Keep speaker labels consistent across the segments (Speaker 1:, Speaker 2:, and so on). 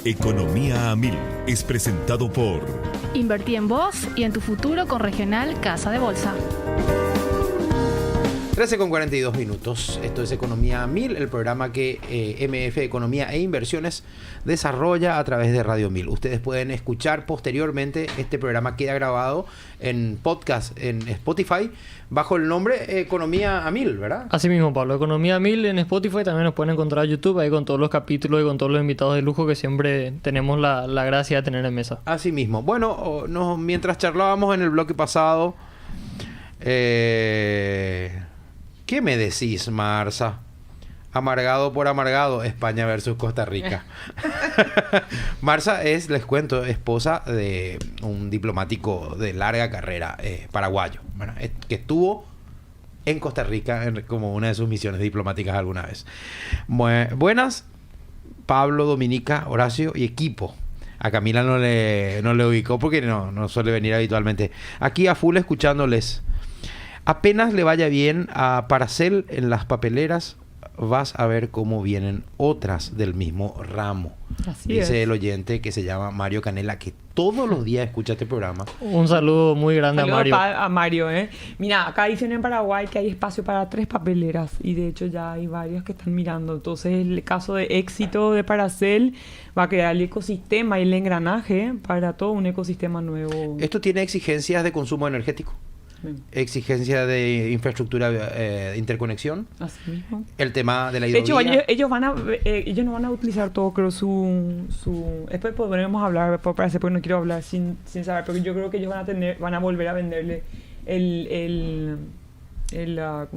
Speaker 1: Economía a 1000 es presentado por
Speaker 2: Invertí en vos y en tu futuro con Regional Casa de Bolsa.
Speaker 3: 13:42. Esto es Economía a 1000, el programa que MF Economía e Inversiones desarrolla a través de Radio 1000. Ustedes pueden escuchar posteriormente, este programa queda grabado en podcast en Spotify bajo el nombre Economía a 1000, ¿verdad?
Speaker 4: Así mismo, Pablo. Economía a 1000 en Spotify, también nos pueden encontrar en YouTube ahí con todos los capítulos y con todos los invitados de lujo que siempre tenemos la gracia de tener en mesa.
Speaker 3: Así mismo. Bueno, mientras charlábamos en el bloque pasado, ¿qué me decís, Marza? Amargado por amargado, España versus Costa Rica. Marza es, les cuento, esposa de un diplomático de larga carrera paraguayo, ¿verdad? Que estuvo en Costa Rica como una de sus misiones diplomáticas alguna vez. Buenas, Pablo, Dominica, Horacio y equipo. A Camila no le ubicó porque no suele venir habitualmente. Aquí a full escuchándoles. Apenas le vaya bien a Paracel en las papeleras, vas a ver cómo vienen otras del mismo ramo.
Speaker 5: Así
Speaker 3: dice
Speaker 5: es.
Speaker 3: el oyente que se llama Mario Canela, que todos los días escucha este programa.
Speaker 4: Un saludo muy grande a Mario.
Speaker 5: A Mario, ¿eh? Mira, acá dicen en Paraguay que hay espacio para 3 papeleras y de hecho ya hay varias que están mirando. Entonces el caso de éxito de Paracel va a crear el ecosistema y el engranaje para todo un ecosistema nuevo.
Speaker 3: Esto tiene exigencias de consumo energético, exigencia de infraestructura de interconexión,
Speaker 5: Así mismo.
Speaker 3: el tema de la
Speaker 5: De hecho,
Speaker 3: hidrovía.
Speaker 5: ellos no van a utilizar todo, creo, después podremos hablar, porque no quiero hablar sin saber, pero yo creo que ellos van a volver a venderle el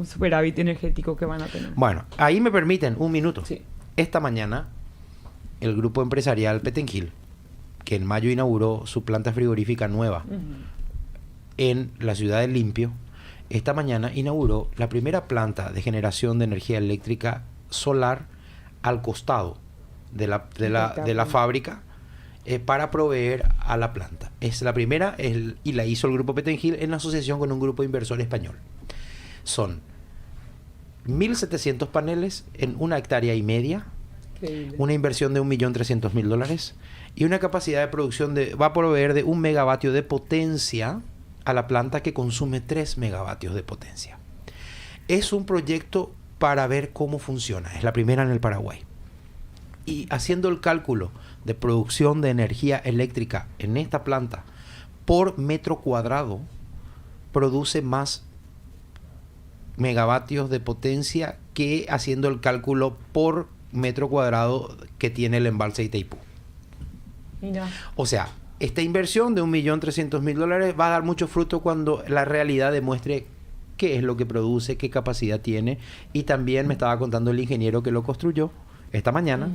Speaker 5: superávit energético que van a tener.
Speaker 3: Bueno, ahí me permiten un minuto.
Speaker 5: Sí.
Speaker 3: Esta mañana, el grupo empresarial Pettengill, que en mayo inauguró su planta frigorífica nueva en la ciudad de Limpio, esta mañana inauguró la primera planta de generación de energía eléctrica solar al costado de la fábrica para proveer a la planta. Es la primera y la hizo el grupo Pettengill en asociación con un grupo inversor español. Son 1.700 paneles en 1,5 hectáreas,
Speaker 5: Increíble.
Speaker 3: una inversión de $1.300.000 y una capacidad de producción va a proveer de 1 megavatio de potencia a la planta, que consume 3 megavatios de potencia. Es un proyecto para ver cómo funciona. Es la primera en el Paraguay. Y haciendo el cálculo de producción de energía eléctrica en esta planta por metro cuadrado, produce más megavatios de potencia que haciendo el cálculo por metro cuadrado que tiene el embalse de Itaipú.
Speaker 5: Mira.
Speaker 3: O sea, esta inversión de $1.300.000 va a dar mucho fruto cuando la realidad demuestre qué es lo que produce, qué capacidad tiene. Y también me estaba contando el ingeniero que lo construyó esta mañana,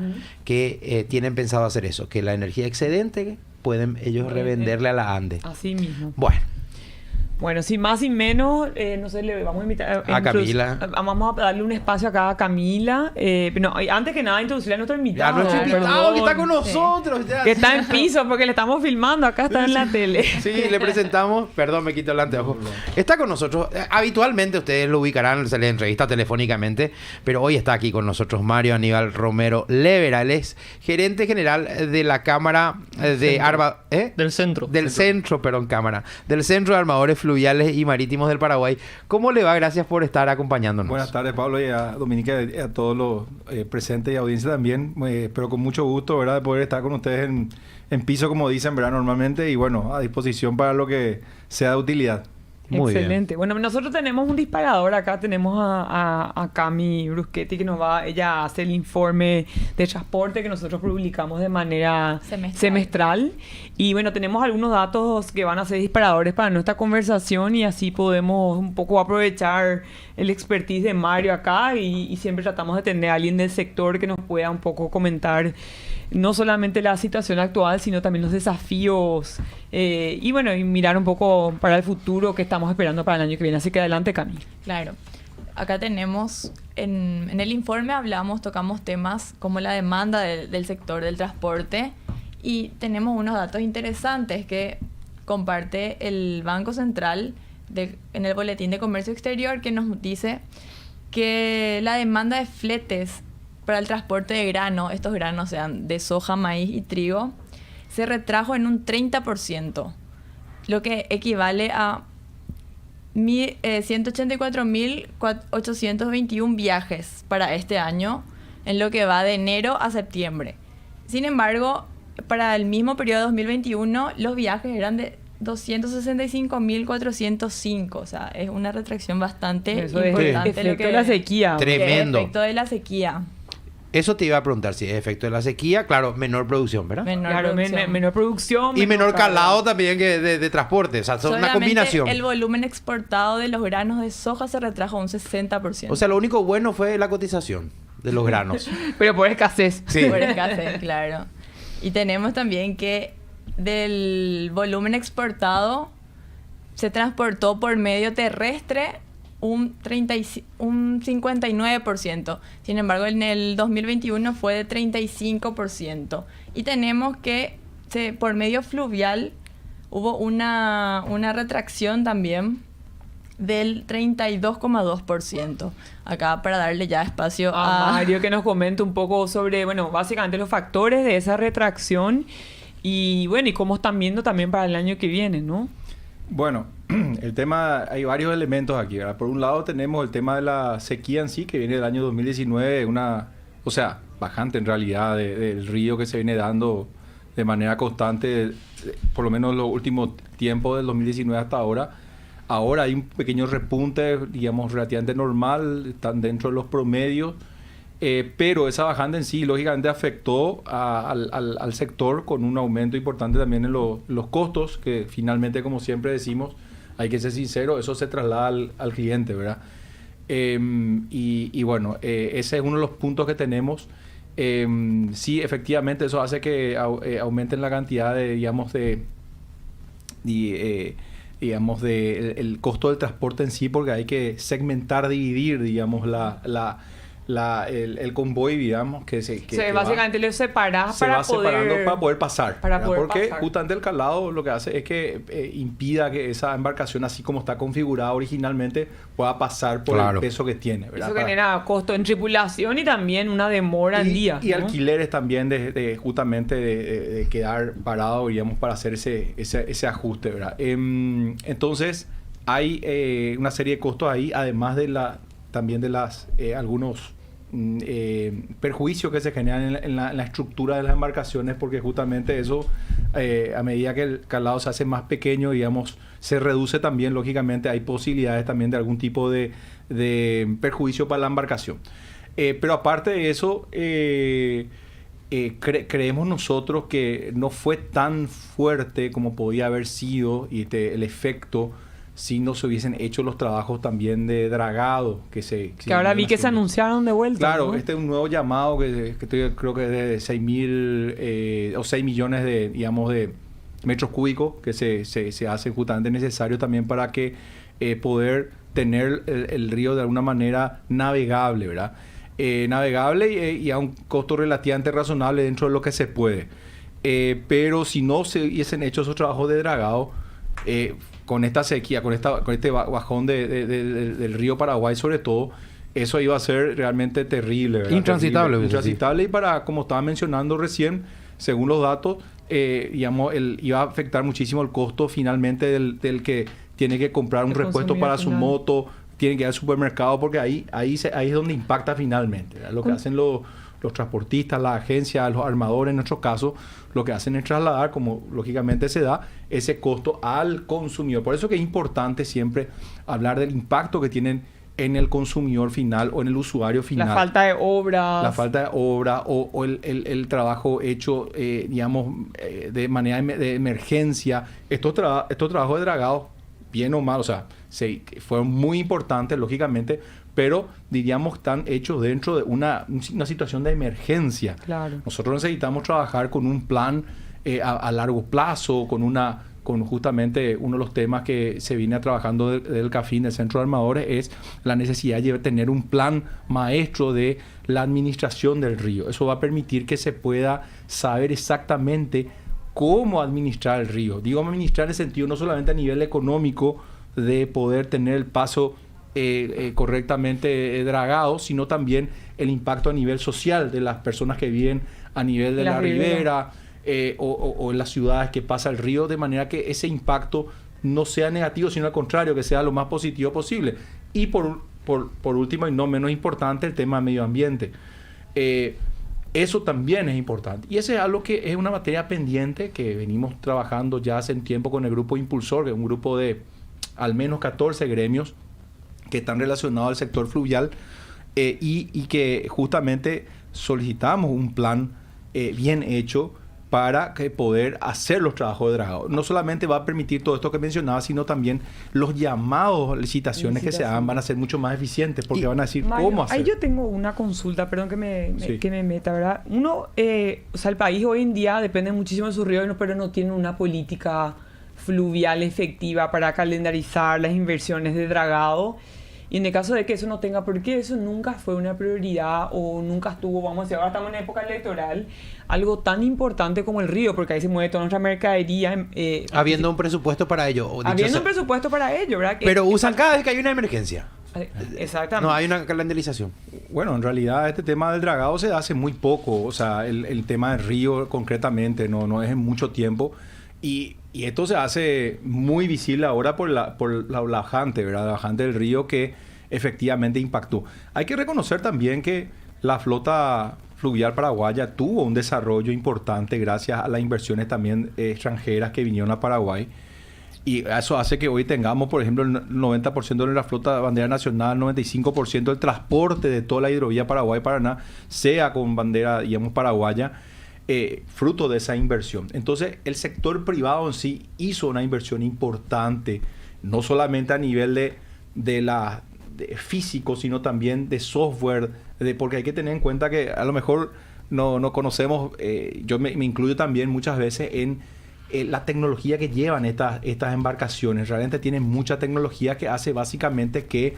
Speaker 3: que tienen pensado hacer eso, que la energía excedente pueden ellos revenderle a la ANDE.
Speaker 5: Así mismo.
Speaker 3: Bueno,
Speaker 5: Sin más sin menos, no sé, le vamos a invitar
Speaker 3: a Camila.
Speaker 5: Vamos a darle un espacio acá a Camila. No, antes que nada, introducirle a nuestro invitado.
Speaker 3: A nuestro invitado
Speaker 5: Perdón.
Speaker 3: que está con nosotros. Ya.
Speaker 5: Que está en piso porque le estamos filmando. Acá está en la tele.
Speaker 3: Sí, le presentamos. Perdón, me quito el anteojo. Está con nosotros. Habitualmente ustedes lo ubicarán, se le entrevista telefónicamente, pero hoy está aquí con nosotros Mario Aníbal Romero Levera. Él es gerente general de la Cámara
Speaker 4: Del Centro
Speaker 3: de Armadores Fluviales y Marítimos del Paraguay. ¿Cómo le va? Gracias por estar acompañándonos.
Speaker 6: Buenas tardes, Pablo, y a Dominica y a todos los presentes y audiencia también. Pero con mucho gusto, ¿verdad?, de poder estar con ustedes en piso, como dicen, ¿verdad?, normalmente. Y bueno, a disposición para lo que sea de utilidad.
Speaker 3: Muy
Speaker 5: Excelente.
Speaker 3: bien.
Speaker 5: Bueno, nosotros tenemos un disparador acá. Tenemos a Cami Bruschetti que ella hace el informe de transporte que nosotros publicamos de manera semestral. Y bueno, tenemos algunos datos que van a ser disparadores para nuestra conversación y así podemos un poco aprovechar el expertise de Mario acá y siempre tratamos de tener a alguien del sector que nos pueda un poco comentar no solamente la situación actual, sino también los desafíos y bueno, y mirar un poco para el futuro que estamos esperando para el año que viene. Así que adelante, Cami.
Speaker 7: Claro. Acá tenemos, en el informe tocamos temas como la demanda del sector del transporte y tenemos unos datos interesantes que comparte el Banco Central en el Boletín de Comercio Exterior, que nos dice que la demanda de fletes para el transporte de grano, estos granos sean de soja, maíz y trigo, se retrajo en un 30%, lo que equivale a 184.821 viajes para este año, en lo que va de enero a septiembre. Sin embargo, para el mismo periodo de 2021, los viajes eran de 265.405, o sea, es una retracción bastante importante.
Speaker 5: Efecto de la sequía.
Speaker 3: Tremendo.
Speaker 7: Efecto de la sequía.
Speaker 3: Eso te iba a preguntar, si es efecto de la sequía, claro, menor producción, ¿verdad?
Speaker 7: Menor producción.
Speaker 3: Y menor calado también que de transporte, o sea, son una combinación.
Speaker 7: El volumen exportado de los granos de soja se retrajo un 60%.
Speaker 3: O sea, lo único bueno fue la cotización de los granos.
Speaker 5: Pero por escasez.
Speaker 3: Sí.
Speaker 7: Por escasez, claro. Y tenemos también que del volumen exportado se transportó por medio terrestre un 59%. Sin embargo, en el 2021 fue de 35%. Y tenemos que por medio fluvial hubo una retracción también del 32,2%. Acá para darle ya espacio a
Speaker 5: Mario, que nos comente un poco sobre, bueno, básicamente los factores de esa retracción y bueno, y cómo están viendo también para el año que viene, ¿no?
Speaker 6: Bueno, el tema, hay varios elementos aquí, ¿verdad? Por un lado tenemos el tema de la sequía en sí, que viene del año 2019, bajante en realidad del río que se viene dando de manera constante, por lo menos los últimos tiempos del 2019 hasta ahora. Ahora hay un pequeño repunte, digamos, relativamente normal, están dentro de los promedios, pero esa bajante en sí, lógicamente, afectó al sector con un aumento importante también en los costos, que finalmente, como siempre decimos, hay que ser sincero, eso se traslada al cliente, ¿verdad? Y bueno, ese es uno de los puntos que tenemos. Sí, efectivamente, eso hace que aumenten la cantidad de, el costo del transporte en sí, porque hay que segmentar, dividir, digamos, el convoy, digamos,
Speaker 5: básicamente lo separas
Speaker 6: para poder pasar. Porque
Speaker 5: pasar.
Speaker 6: Justamente el calado lo que hace es que impida que esa embarcación, así como está configurada originalmente, pueda pasar por el peso que tiene, ¿verdad?
Speaker 5: Eso genera costo en tripulación y también una demora en días,
Speaker 6: y
Speaker 5: ¿no?
Speaker 6: alquileres también de quedar parado, digamos, para hacer ese ajuste, ¿verdad? Entonces hay una serie de costos ahí, además de algunos perjuicios que se generan en la estructura de las embarcaciones, porque justamente eso, a medida que el calado se hace más pequeño, digamos, se reduce también, lógicamente, hay posibilidades también de algún tipo de perjuicio para la embarcación. Pero aparte de eso, creemos nosotros que no fue tan fuerte como podía haber sido el efecto si no se hubiesen hecho los trabajos también de dragado que
Speaker 5: ahora vi que se anunciaron de vuelta.
Speaker 6: Claro,
Speaker 5: ¿no?
Speaker 6: Este es un nuevo llamado que creo que es de 6 millones de metros cúbicos que se hace justamente necesario también para que poder tener el río de alguna manera navegable, ¿verdad? Navegable y a un costo relativamente razonable dentro de lo que se puede. Pero si no se hubiesen hecho esos trabajos de dragado, con esta sequía, con este bajón del río Paraguay sobre todo, eso iba a ser realmente terrible, ¿verdad?
Speaker 3: Intransitable.
Speaker 6: Intransitable, y como estaba mencionando recién, según los datos, iba a afectar muchísimo el costo finalmente del que tiene que comprar un repuesto para su moto, tiene que ir al supermercado, porque ahí es donde impacta finalmente, ¿verdad? Lo que hacen los transportistas, las agencias, los armadores, en nuestro caso, lo que hacen es trasladar, como lógicamente se da, ese costo al consumidor. Por eso que es importante siempre hablar del impacto que tienen en el consumidor final o en el usuario final.
Speaker 5: La falta de obras.
Speaker 6: La falta de obra o el trabajo hecho, de manera de emergencia. Estos trabajos de dragado, bien o mal, o sea, fueron muy importantes, lógicamente, pero diríamos están hechos dentro de una situación de emergencia.
Speaker 5: Claro.
Speaker 6: Nosotros necesitamos trabajar con un plan a largo plazo, con justamente uno de los temas que se viene trabajando del CAFIN, del Centro de Armadores, es la necesidad de tener un plan maestro de la administración del río. Eso va a permitir que se pueda saber exactamente cómo administrar el río. Digo administrar en el sentido no solamente a nivel económico de poder tener el paso correctamente dragado, sino también el impacto a nivel social de las personas que viven a nivel de la ribera o en las ciudades que pasa el río, de manera que ese impacto no sea negativo, sino al contrario, que sea lo más positivo posible. Y por último, y no menos importante, el tema del medio ambiente. Eso también es importante. Y ese es algo que es una materia pendiente que venimos trabajando ya hace un tiempo con el Grupo Impulsor, que es un grupo de al menos 14 gremios que están relacionados al sector fluvial y que justamente solicitamos un plan bien hecho para poder hacer los trabajos de dragado. No solamente va a permitir todo esto que mencionaba, sino también los llamados licitaciones que se hagan van a ser mucho más eficientes porque van a decir
Speaker 5: Mario,
Speaker 6: cómo hacer.
Speaker 5: Ahí yo tengo una consulta, perdón que
Speaker 6: Sí.
Speaker 5: que me meta, ¿verdad? Uno, o sea, el país hoy en día depende muchísimo de sus ríos, pero no tiene una política fluvial efectiva para calendarizar las inversiones de dragado. Y en el caso de que eso no tenga, porque eso nunca fue una prioridad o nunca estuvo, vamos a decir, ahora estamos en época electoral, algo tan importante como el río, porque ahí se mueve toda nuestra mercadería.
Speaker 3: Habiendo un presupuesto para ello.
Speaker 5: Habiendo un presupuesto para ello, ¿verdad?
Speaker 3: Pero usan cada vez que hay una emergencia.
Speaker 5: Exactamente.
Speaker 3: No, hay una calendarización.
Speaker 6: Bueno, en realidad este tema del dragado se hace muy poco. O sea, el tema del río concretamente no es en mucho tiempo. Y esto se hace muy visible ahora por la bajante, ¿verdad? La bajante del río que efectivamente impactó. Hay que reconocer también que la flota fluvial paraguaya tuvo un desarrollo importante gracias a las inversiones también extranjeras que vinieron a Paraguay. Y eso hace que hoy tengamos, por ejemplo, el 90% de la flota de bandera nacional, 95% del transporte de toda la hidrovía Paraguay-Paraná sea con bandera, digamos, paraguaya. Fruto de esa inversión. Entonces, el sector privado en sí hizo una inversión importante, no solamente a nivel de físico, sino también de software, porque hay que tener en cuenta que a lo mejor no conocemos, yo me incluyo también muchas veces en la tecnología que llevan estas embarcaciones. Realmente tienen mucha tecnología que hace básicamente que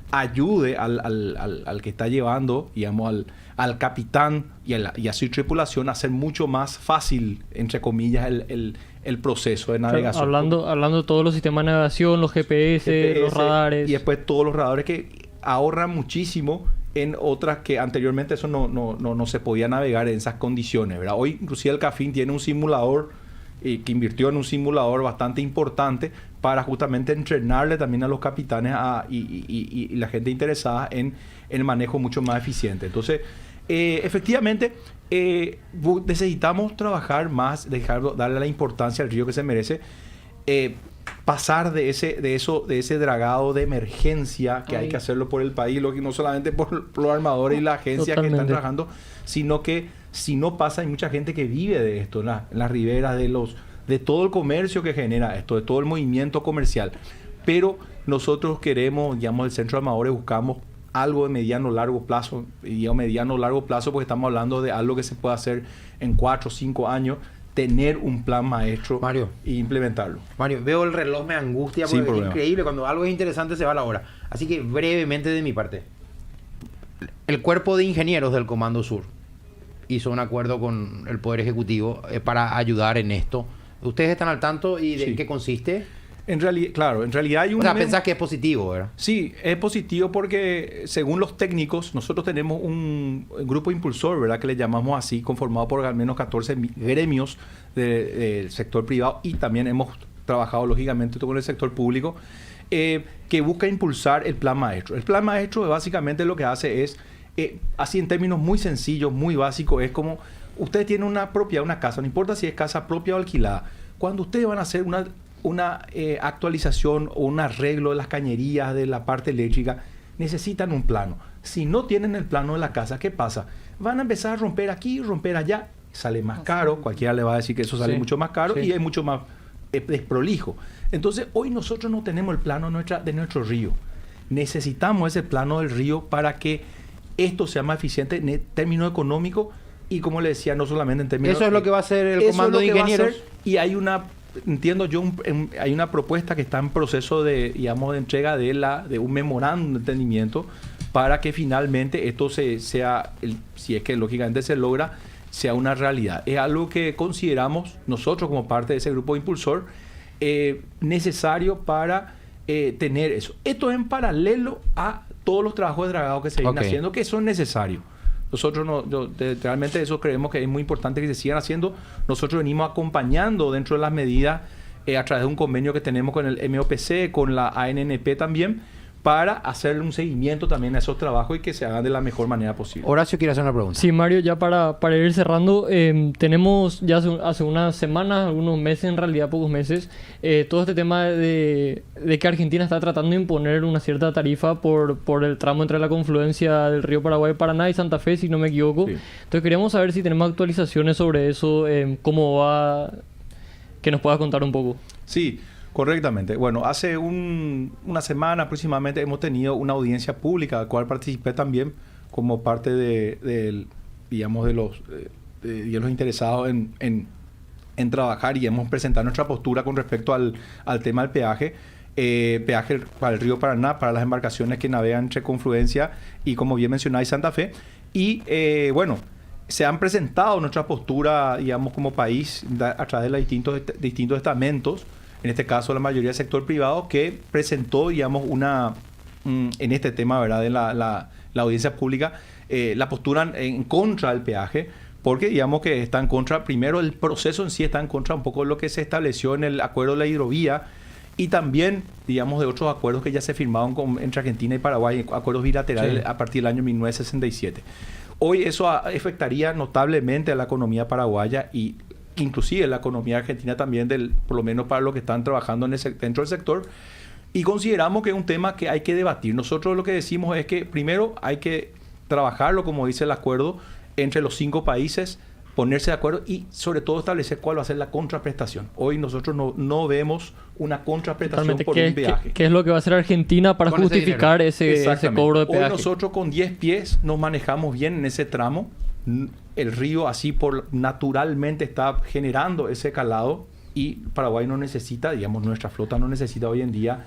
Speaker 6: ayude al que está llevando, digamos, al capitán y a su tripulación a hacer mucho más fácil, entre comillas, el proceso de navegación.
Speaker 4: Hablando de todos los sistemas de navegación, los GPS, los radares.
Speaker 6: Y después todos los radares que ahorran muchísimo en otras que anteriormente eso no se podía navegar en esas condiciones, ¿verdad? Hoy inclusive el CAFIN tiene un simulador que invirtió en un simulador bastante importante para justamente entrenarle también a los capitanes y la gente interesada en el manejo mucho más eficiente. Entonces, efectivamente, necesitamos trabajar más, darle la importancia al río que se merece, pasar de ese dragado de emergencia que hay que hacerlo por el país, no solamente por los armadores y la agencia que están trabajando, sino que si no pasa, hay mucha gente que vive de esto, en las riberas, de todo el comercio que genera esto, de todo el movimiento comercial. Pero nosotros queremos, digamos, el Centro de Armadores buscamos algo de mediano largo plazo, y digo mediano largo plazo porque estamos hablando de algo que se puede hacer en 4 o 5 años, tener un plan maestro,
Speaker 3: Mario,
Speaker 6: e implementarlo.
Speaker 3: Mario, veo el reloj, me angustia porque es increíble, cuando algo es interesante se va la hora. Así que brevemente de mi parte, el cuerpo de ingenieros del Comando Sur hizo un acuerdo con el Poder Ejecutivo para ayudar en esto. ¿Ustedes están al tanto y de qué consiste?
Speaker 6: En realidad hay un...
Speaker 3: O sea, pensás que es positivo, ¿verdad?
Speaker 6: Sí, es positivo porque según los técnicos, nosotros tenemos un grupo impulsor, ¿verdad? Que le llamamos así, conformado por al menos 14 gremios del sector privado y también hemos trabajado lógicamente con el sector público, que busca impulsar el plan maestro. El plan maestro básicamente lo que hace es, así en términos muy sencillos, muy básicos, es como ustedes tienen una propiedad, una casa, no importa si es casa propia o alquilada. Cuando ustedes van a hacer una actualización o un arreglo de las cañerías, de la parte eléctrica, necesitan un plano. Si no tienen el plano de la casa, ¿qué pasa? Van a empezar a romper aquí, romper allá, sale más caro, cualquiera le va a decir que eso sale mucho más caro y es mucho más desprolijo. Entonces, hoy nosotros no tenemos el plano de nuestro río. Necesitamos ese plano del río para que esto sea más eficiente en términos económicos y, como le decía, no solamente en términos...
Speaker 3: Eso es lo que va a hacer el Comando de Ingenieros.
Speaker 6: Y hay entiendo yo, hay una propuesta que está en proceso de entrega de un memorándum de entendimiento para que finalmente esto sea, si es que lógicamente se logra, sea una realidad. Es algo que consideramos nosotros como parte de ese grupo impulsor necesario para tener eso. Esto en paralelo a todos los trabajos de dragado que se vienen haciendo, que son necesarios. Nosotros realmente eso creemos que es muy importante que se sigan haciendo. Nosotros venimos acompañando dentro de las medidas a través de un convenio que tenemos con el MOPC, con la ANNP también, para hacer un seguimiento también a esos trabajos y que se hagan de la mejor manera posible.
Speaker 3: Horacio quiere hacer una pregunta.
Speaker 4: Sí, Mario, ya para ir cerrando, tenemos ya hace unas semanas, algunos meses, en realidad pocos meses, todo este tema de que Argentina está tratando de imponer una cierta tarifa por el tramo entre la confluencia del río Paraguay, Paraná y Santa Fe, si no me equivoco. Sí. Entonces queríamos saber si tenemos actualizaciones sobre eso, cómo va, que nos puedas contar un poco.
Speaker 6: Sí. Correctamente. Bueno, hace una semana aproximadamente hemos tenido una audiencia pública, a la cual participé también como parte de los interesados en trabajar, y hemos presentado nuestra postura con respecto al tema del peaje. Peaje para el río Paraná, para las embarcaciones que navegan entre Confluencia y, como bien mencionáis, Santa Fe. Y se han presentado nuestra postura, digamos, como país a través de los distintos estamentos. En este caso, la mayoría del sector privado, que presentó, digamos, en este tema, ¿verdad?, de la audiencia pública, la postura en contra del peaje, porque, digamos, que está en contra, primero, el proceso en sí está en contra un poco de lo que se estableció en el acuerdo de la hidrovía, y también, digamos, de otros acuerdos que ya se firmaron entre Argentina y Paraguay, acuerdos bilaterales a partir del año 1967. Hoy eso afectaría notablemente a la economía paraguaya y inclusive la economía argentina también, por lo menos para los que están trabajando dentro del sector, y consideramos que es un tema que hay que debatir. Nosotros lo que decimos es que primero hay que trabajarlo, como dice el acuerdo, entre los 5 países, ponerse de acuerdo y sobre todo establecer cuál va a ser la contraprestación. Hoy nosotros no vemos una contraprestación por un peaje.
Speaker 4: ¿Qué es lo que va a hacer Argentina para justificar ese cobro de peaje?
Speaker 6: Hoy nosotros con 10 pies nos manejamos bien en ese tramo. El río así naturalmente está generando ese calado, y Paraguay no necesita, digamos, nuestra flota no necesita hoy en día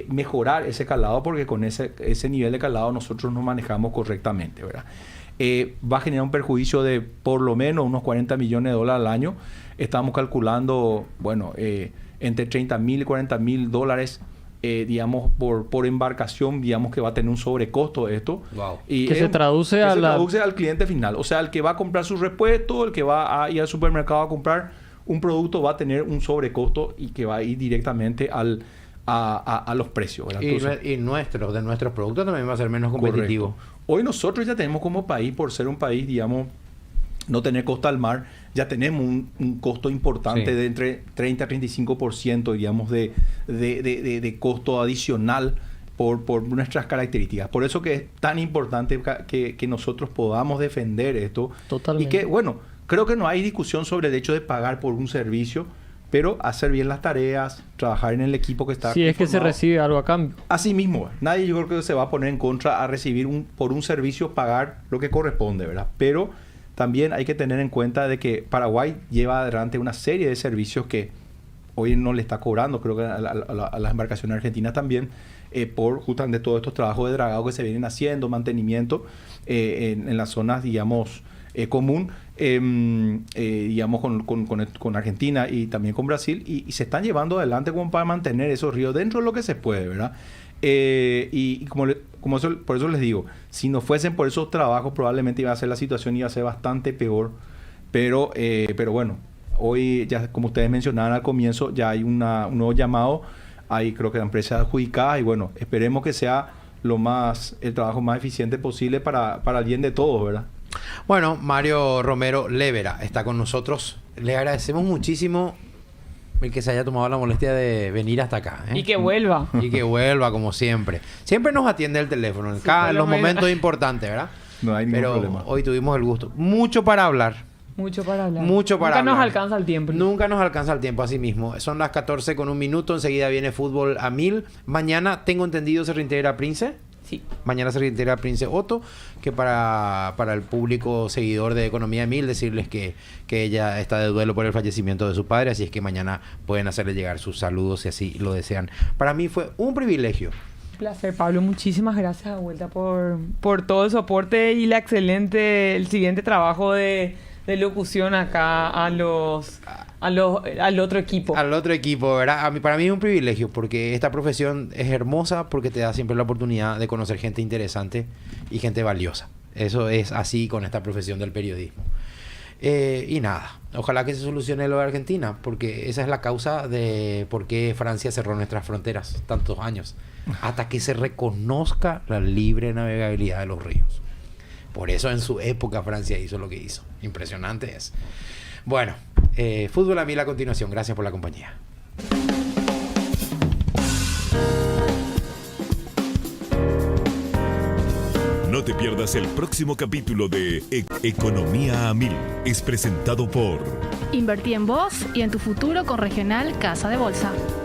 Speaker 6: mejorar ese calado, porque con ese nivel de calado nosotros nos manejamos correctamente, ¿verdad? Va a generar un perjuicio de por lo menos unos $40 millones al año. Estamos calculando, entre $30,000 y $40,000 digamos, por embarcación, digamos, que va a tener un sobrecosto de esto.
Speaker 3: Wow.
Speaker 6: Y
Speaker 4: que se traduce
Speaker 6: al cliente final. O sea, el que va a comprar su repuesto, el que va a ir al supermercado a comprar un producto, va a tener un sobrecosto y que va a ir directamente a los precios. Entonces,
Speaker 3: y de nuestros productos también va a ser menos competitivo.
Speaker 6: Correcto. Hoy nosotros ya tenemos como país, por ser un país, digamos, no tener costa al mar, ya tenemos un costo importante de entre 30 a 35%, digamos, de costo adicional por nuestras características. Por eso que es tan importante que nosotros podamos defender esto.
Speaker 4: Totalmente.
Speaker 6: Y que, creo que no hay discusión sobre el hecho de pagar por un servicio, pero hacer bien las tareas, trabajar en el equipo que está
Speaker 4: si es que se recibe algo a cambio.
Speaker 6: Así mismo, nadie yo creo que se va a poner en contra a recibir por un servicio, pagar lo que corresponde, ¿verdad? Pero también hay que tener en cuenta de que Paraguay lleva adelante una serie de servicios que hoy no le está cobrando, creo que a las embarcaciones argentinas también, por justamente todos estos trabajos de dragado que se vienen haciendo, mantenimiento en las zonas, digamos, común, digamos, con Argentina y también con Brasil, y se están llevando adelante como para mantener esos ríos dentro de lo que se puede, ¿verdad? Y por eso les digo, si no fuesen por esos trabajos, probablemente iba a ser la situación, iba a ser bastante peor, pero bueno, hoy ya, como ustedes mencionaban al comienzo, ya hay un nuevo llamado, hay creo que empresas adjudicadas, y bueno, esperemos que sea el trabajo más eficiente posible para el bien de todos, ¿verdad?
Speaker 3: Bueno, Mario Romero Lévera está con nosotros. Le agradecemos muchísimo el que se haya tomado la molestia de venir hasta acá, ¿eh?
Speaker 5: Y que vuelva.
Speaker 3: Y que vuelva, como siempre. Siempre nos atiende el teléfono, en los momentos importantes, ¿verdad?
Speaker 6: No hay ningún problema.
Speaker 3: Hoy tuvimos el gusto. Mucho para hablar. Nunca
Speaker 5: nos alcanza el tiempo.
Speaker 3: Nunca nos alcanza el tiempo, así mismo. Son las 14:01. Enseguida viene Fútbol a 1000. Mañana, tengo entendido, se reintegra Prince.
Speaker 5: Sí.
Speaker 3: Mañana se reintegra Prince Otto, que para el público seguidor de Economía 1000, decirles que ella está de duelo por el fallecimiento de su padre, así es que mañana pueden hacerle llegar sus saludos si así lo desean. Para mí fue un privilegio.
Speaker 5: Un placer, Pablo. Muchísimas gracias de vuelta por todo el soporte y el siguiente trabajo de de locución acá al otro equipo.
Speaker 3: Al otro equipo, ¿verdad? Para mí es un privilegio porque esta profesión es hermosa porque te da siempre la oportunidad de conocer gente interesante y gente valiosa. Eso es así con esta profesión del periodismo. Y nada, ojalá que se solucione lo de Argentina, porque esa es la causa de por qué Francia cerró nuestras fronteras tantos años, hasta que se reconozca la libre navegabilidad de los ríos. Por eso en su época Francia hizo lo que hizo. Impresionante es. Bueno, Fútbol a Mil a continuación. Gracias por la compañía.
Speaker 1: No te pierdas el próximo capítulo de Economía a Mil. Es presentado por
Speaker 2: Invertí en vos y en tu futuro con Regional Casa de Bolsa.